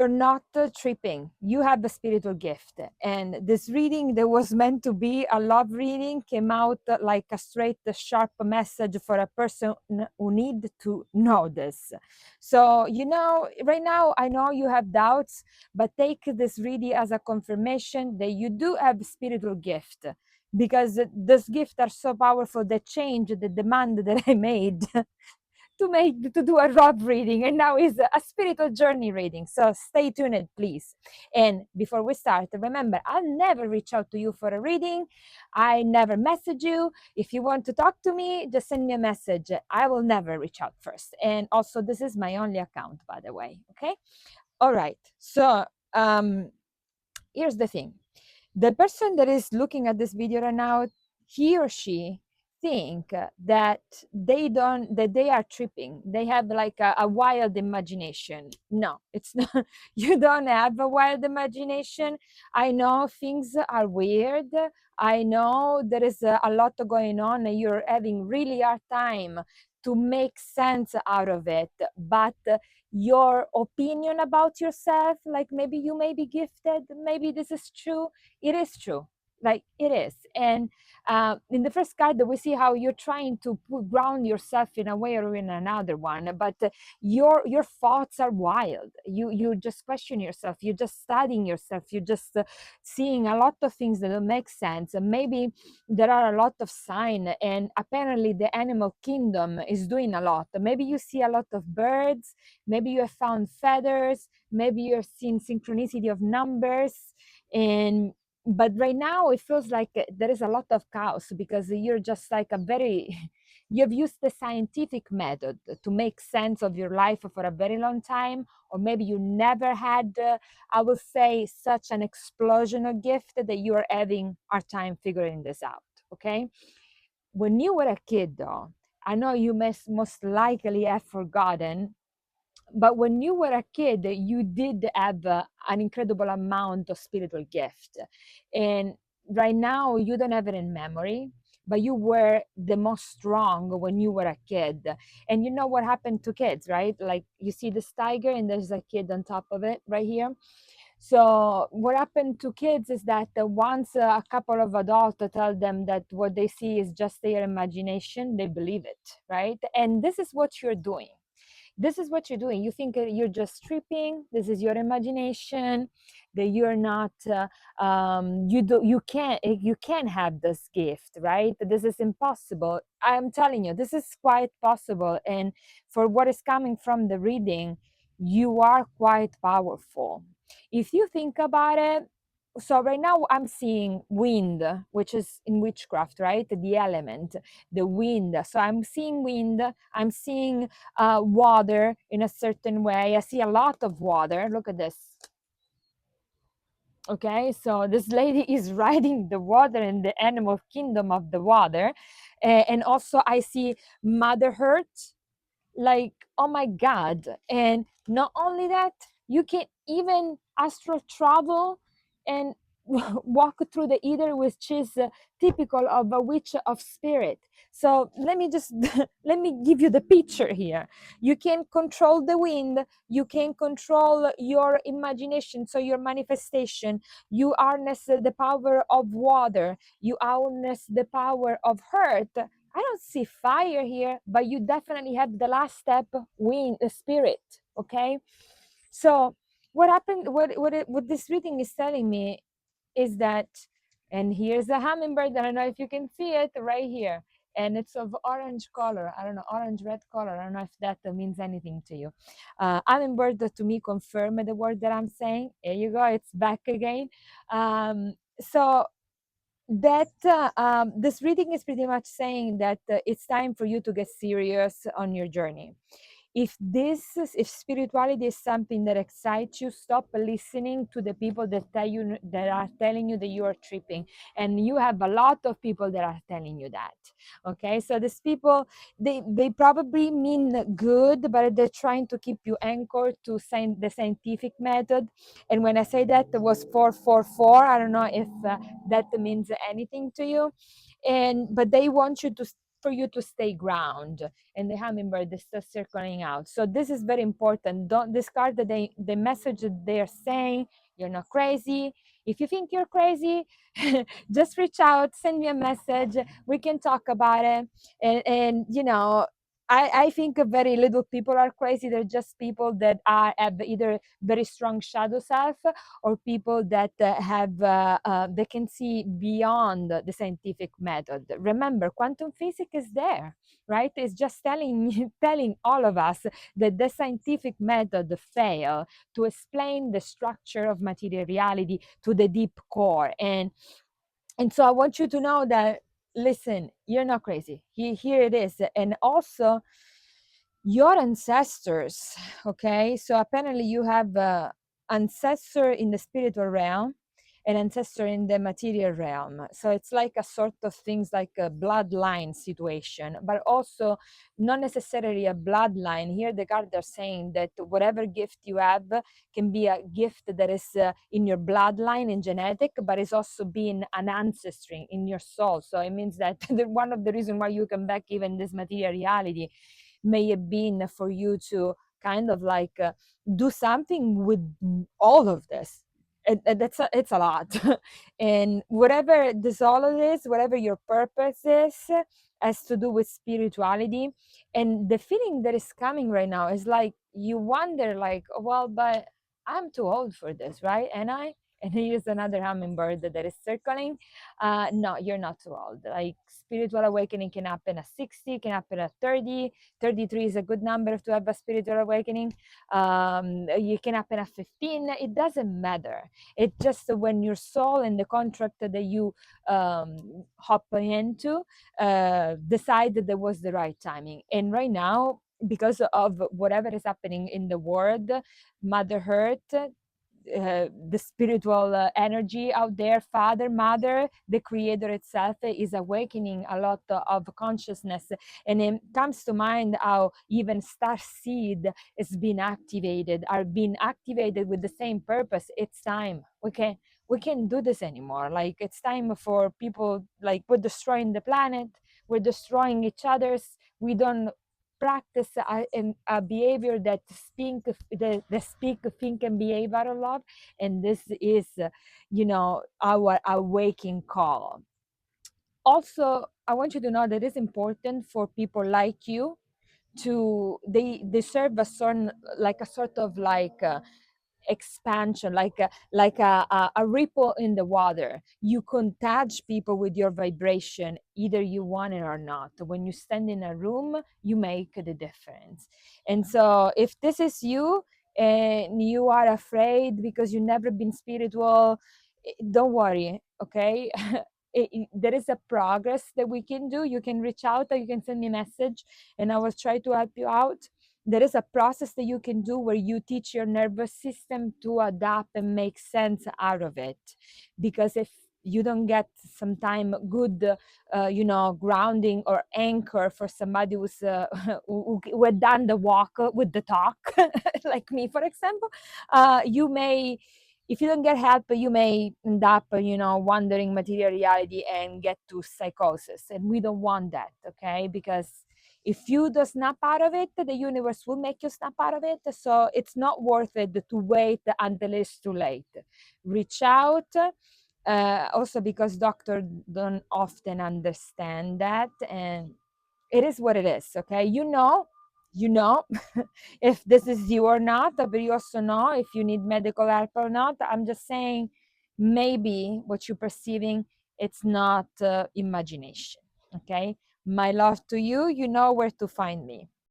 you're not tripping. You have a spiritual gift. And this reading that was meant to be a love reading came out like a straight, sharp message for a person who need to know this. So, you know, right now, I know you have doubts, but take this reading as a confirmation that you do have spiritual gift, because this gift are so powerful that change the demand that I made to do a rod reading, and now is a spiritual journey reading. So stay tuned, please. And before we start, remember, I'll never reach out to you for a reading. I never message you. If you want to talk to me, just send me a message. I will never reach out first. And also, this is my only account, by the way. Okay. All right. So here's the thing. The person that is looking at this video right now, he or she think that they are tripping. They have like a wild imagination. No, it's not. You don't have a wild imagination. I know things are weird. I know there is a lot going on and you're having really hard time to make sense out of it, but your opinion about yourself, like maybe you may be gifted, maybe this is true, it is true, like it is. And in the first card we see how you're trying to ground yourself in a way or in another one, but your thoughts are wild. You just question yourself, you're just studying yourself, you're just seeing a lot of things that don't make sense. And maybe there are a lot of signs, and apparently the animal kingdom is doing a lot. Maybe you see a lot of birds, maybe you have found feathers, maybe you're seeing synchronicity of numbers. And but right now it feels like there is a lot of chaos, because you're just like a very you've used the scientific method to make sense of your life for a very long time, or maybe you never had I would say such an explosion of gift that you are having our time figuring this out. Okay, when you were a kid though, I know you most likely have forgotten, but when you were a kid you did have an incredible amount of spiritual gift. And right now you don't have it in memory, but you were the most strong when you were a kid. And you know what happened to kids, right? Like you see this tiger and there's a kid on top of it right here. So what happened to kids is that once a couple of adults tell them that what they see is just their imagination, they believe it, right? And this is what you're doing. This is what you're doing. You think you're just tripping. This is your imagination. That you're not. You can't have this gift, right? This is impossible. I'm telling you, this is quite possible. And for what is coming from the reading, you are quite powerful. If you think about it, so right now I'm seeing wind, which is in witchcraft, right? The element, the wind. So I'm seeing wind, I'm seeing water in a certain way. I see a lot of water. Look at this. Okay, so this lady is riding the water in the animal kingdom of the water. And also I see Mother Earth, like, oh my God. And not only that, you can even astral travel and walk through the ether, which is typical of a witch of spirit. So let me just let me give you the picture here. You can control the wind, you can control your imagination, so your manifestation. You harness the power of water, you harness the power of earth. I don't see fire here, but you definitely have the last step, wind, spirit. Okay, so what happened? What this reading is telling me is that, and here's a hummingbird. I don't know if you can see it right here, and it's of orange color. I don't know, orange red color. I don't know if that means anything to you. Hummingbird to me confirm the word that I'm saying. There you go. It's back again. So that this reading is pretty much saying that it's time for you to get serious on your journey. If spirituality is something that excites you, stop listening to the people that are telling you that you are tripping. And you have a lot of people that are telling you that. Okay, so these people, they probably mean good, but they're trying to keep you anchored to the scientific method. And when I say that, it was 444. I don't know if that means anything to you. And but they want you for you to stay ground. And the hummingbird is still circling out. So this is very important. Don't discard the message that they are saying. You're not crazy. If you think you're crazy, just reach out, send me a message. We can talk about it. And you know, I think very little people are crazy. They're just people that have either very strong shadow self, or people that they can see beyond the scientific method. Remember, quantum physics is there, right? It's just telling all of us that the scientific method fail to explain the structure of material reality to the deep core. And so I want you to know that, listen, you're not crazy. Here it is. And also your ancestors, okay? So apparently you have ancestor in the spiritual realm, an ancestor in the material realm. So it's like a sort of things like a bloodline situation, but also not necessarily a bloodline. Here the cards are saying that whatever gift you have can be a gift that is in your bloodline, in genetic, but it's also being an ancestry in your soul. So it means that one of the reasons why you come back even this material reality may have been for you to kind of like do something with all of this. It's a lot. And whatever this all of this, whatever your purpose is, has to do with spirituality. And the feeling that is coming right now is like you wonder like, well, but I'm too old for this, right? And here's another hummingbird that is circling. No, you're not too old. Like spiritual awakening can happen at 60, can happen at 30. 33 is a good number to have a spiritual awakening. You can happen at 15. It doesn't matter. It's just when your soul and the contract that you hop into decide that there was the right timing. And right now, because of whatever is happening in the world, Mother Earth, the spiritual energy out there, father, mother, the creator itself is awakening a lot of consciousness. And it comes to mind how even star seed is being activated, are being activated with the same purpose. It's time. We can't do this anymore. Like it's time for people, like we're destroying the planet, we're destroying each other's, we don't practice a behavior that speak, think, and behave out of love. And this is, our awakening call. Also, I want you to know that it's important for people like you to they serve a certain, like a sort of like expansion, like a ripple in the water. You contagiate people with your vibration, either you want it or not. When you stand in a room, you make the difference. And so if this is you and you are afraid because you've never been spiritual, don't worry, okay? There is a progress that we can do. You can reach out, or you can send me a message and I will try to help you out. There is a process that you can do where you teach your nervous system to adapt and make sense out of it. Because if you don't get some time good, grounding or anchor for somebody who's who had done the walk with the talk, like me, for example, you may, if you don't get help, you may end up, wandering material reality and get to psychosis. And we don't want that, okay? Because if you do snap out of it, the universe will make you snap out of it. So it's not worth it to wait until it's too late. Reach out. Also because doctors don't often understand that, and it is what it is. Okay, you know if this is you or not, but you also know if you need medical help or not. I'm just saying, maybe what you're perceiving, it's not imagination. Okay, my love to you. You know where to find me.